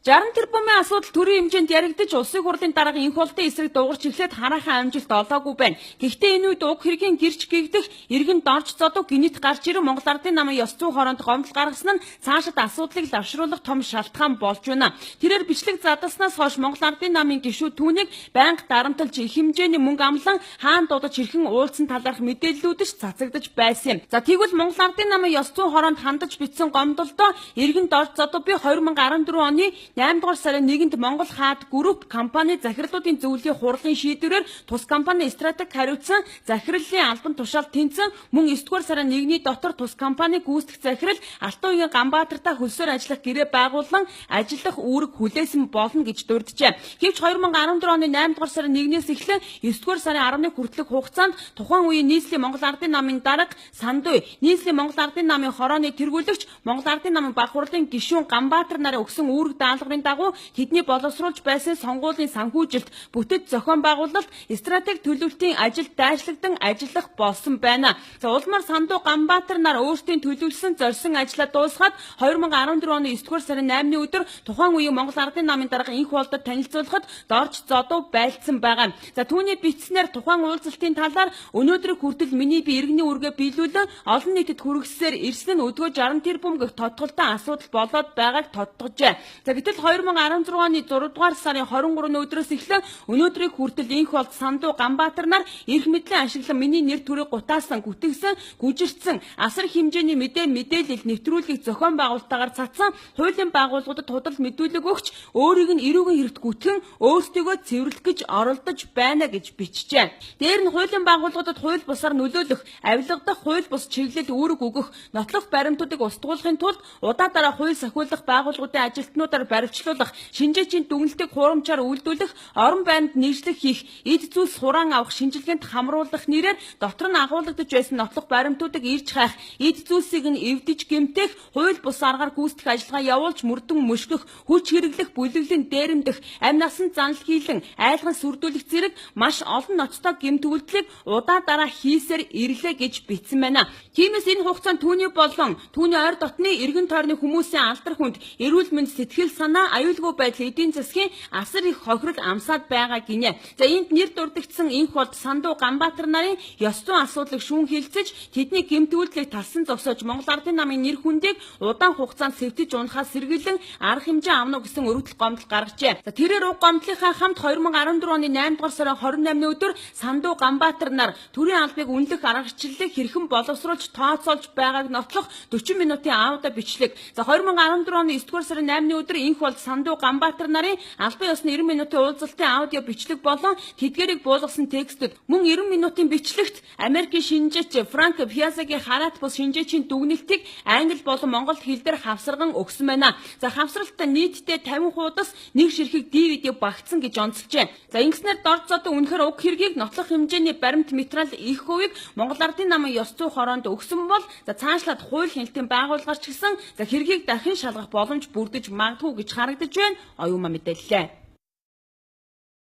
60 тэрбумын асуудал төрийн хэмжээнд яригдж улсын хурлын дарга энх болтын эсрэг дуугарч эхлээд хараахан амжилт олоогүй байна. Гэхдээ энэ үед уг хэргийн гэрч гэгдэх, иргэн дорж зодог гинэт гарч ирэн Монгол Ардын намын ёс зүйн хороонд гомдол гаргасан нь цаашид асуудлыг лавшруулах том шалтгаан болж байна. Тэрээр бичлэг задаснаас хойш Монгол Ардын намын гишүүд түүнийг байнга дарамтлж их хэмжээний мөнгө амлан хаан дуудаж хэрхэн уулзсан талаарх мэдээллүүд ч цацагдж байсан юм. За тэгвэл Монгол Ардын намын ёс зүйн хороонд хандаж бичсэн гомдолдоо иргэн дорж зодог би 2014 оны 8 дугаар сарын 1-нд Монгол Хаад Групп компани захирлуудын зөвлөлийн хурлын шийдвэрээр тус компани стратеги хариуцсан захирлын албан тушаал тэнцэн мөн 9 дугаар сарын 1-ний дотор тус компани гүйцэтгэх захирал Алтан уян Ганбаатартай хөлсөөр ажиллах гэрээ байгуулан ажиллах үүрэг хүлээсэн болно гэж дурджээ. Гэвч 2014 оны 8 дугаар сарын 1-ээс эхлэн 9 дугаар сарын 11 хүртэлх хугацаанд тухайн үеийн нийслэлийн Монгол Ардын намын дарга Сандуй, нийслэлийн Монгол Ардын намын хорооны тэргүүлэгч Монгол Ардын намын баг хурлын гишүүн Ганбаатар нарын өгсөн үүрэг даалгаврын дагуу тэдний боловсруулж байсан сонгуулийн санхүүжилт, бүтэц зохион байгуулалт, стратеги төлөвлөлтийн ажил дайрлагдан ажиллах болсон байна. За улмаар Сандуй Ганбаатар нар өөрсдийн төлөвлөсөн зорьсон ажлаа дуусгаад 2014 оны 9 дугаар сарын 8-ны өдөр тухайн үеийн Монгол Ардын намын дарга энх болтод танилцуулахад дорж зодов байлцсан байгаа. За түүний бичснээр тухайн уулзалтын талаар өнөөдрийг хүртэл миний би иргэний үргээ биелүүлэн олон нийтэд хүргэсээр ирсэн нь өдгөө 60 тэрбум гэх тодголтой асуудал болоод байгааг тодтогжээ. За гэтэл 2016 оны 6 дугаар сарын 23-ны өдрөөс эхлэн өнөөдрийг хүртэл энх болт Сандуй Ганбаатар нар эрх мэдлийн ашиглан миний нэр төрийг гутаасан, гүтгсэн, гүжирцсэн асар хэмжээний мэдээлэл нэвтрүүлгийг зохион байгуулалтаагаар цацсан хуулийн байгууллагуудад худал мэдүүлэг өгч өөрийг нь эрүүгийн хэрэгт гүтгэн өөрсдийгөө цэвэрлэх гэж оролдож байна гэж бичжээ. Дээр нь хуулийн байгууллагуудад хууль бусаар нөлөөлөх, авилгадах, хууль бус чиглэлд үүрэг өгөх, нотлох баримтуудыг устгуулахын тулд удаа дараа хууль сахиулах байгууллагуудын ажилтнуудаар баримтлуулах, шинжээчийн дүгнэлтийг хурамчаар үйлдвэрлэх, орон байранд нийслэх хийх, эд зүйлс хураан авах шинжилгээнд хамруулах нэрээр дотор нь агуулгадж байсан нотлох баримтуудыг ирж хайх, эд зүйлсийг нь эвдэж гэмтэх, хууль бус аргаар гүйцэтгэх ажиллагаа явуулж мөрдөн мөшгөх, хүч хэрэглэх, бүлэглэн дээрэмдэх, амь насан занл хийлэн, айлган сүрдүүлэх зэрэг маш олон ноцтой гэмт үйлдэлийг удаа дараа хийсээр ирлээ гэж бичсэн байна. Тиймээс энэ хугацаанд түүний болон түүний ойр дотны эргэн тойрны хүмүүсийн алдар хүнд эрүүл мэнд, сэтгэл санаа, аюулгүй байдал, эдийн засгийн асар их хохирол амсаад байгаа гинэ. За энд нэр дурдгдсан энх болт Сандуй Ганбаатар нарын ёс зүйн асуудлыг шүүн хилцэж тэдний гэмт үйлдлийг талсан зогсоож Монгол Ардын намын нэр хүндийг удаан хугацаанд сэвтэж унахаас сэргийлэн арга хэмжээ авна гэсэн өргөдөл гомдол гаргажээ. За тэрээр уг гомдлынхаа хамт 2014 оны 8 дугаар сарын 28-ны өдөр Сандуй Ганбаатар нар төрийн албыг үнэлэх аргачлалыг хэрхэн боловсруулж тооцоолж байгааг нотлох 40 минутын аудио бичлэг. За 2014 оны 9 дугаар сарын 8-ны өдөр энх болт Сандуй Ганбаатар нарын албан ёсны 90 минутын уулзалтын аудио бичлэг болон тэдгээрийг буулгасан текстүүд мөн 90 минутын бичлэгт Америкийн шинжээч Франк Пьязагийн хараат бус шинжээчийн дүгнэлтийг англи болон монгол хэл дээр хавсарган өгсөн байна. За хавсралтаа нийтдээ 50 хуудас нэг ширхэг DVD багтсан гэж онцолжээ. За ингэснээр дорж зодон үнэхээр уг хэргийг нотлох хэмжээний баримт материал их хувийг Монгол Ардын намын ёс зүйн хороонд өгсөн бол за цаашлаад хууль хяналтын байгууллагаар ч гэсэн за хэргийг дахин шалгах боломж бүрдэж магадгүй гэж харагдаж байна. Оюума мэдээллээ.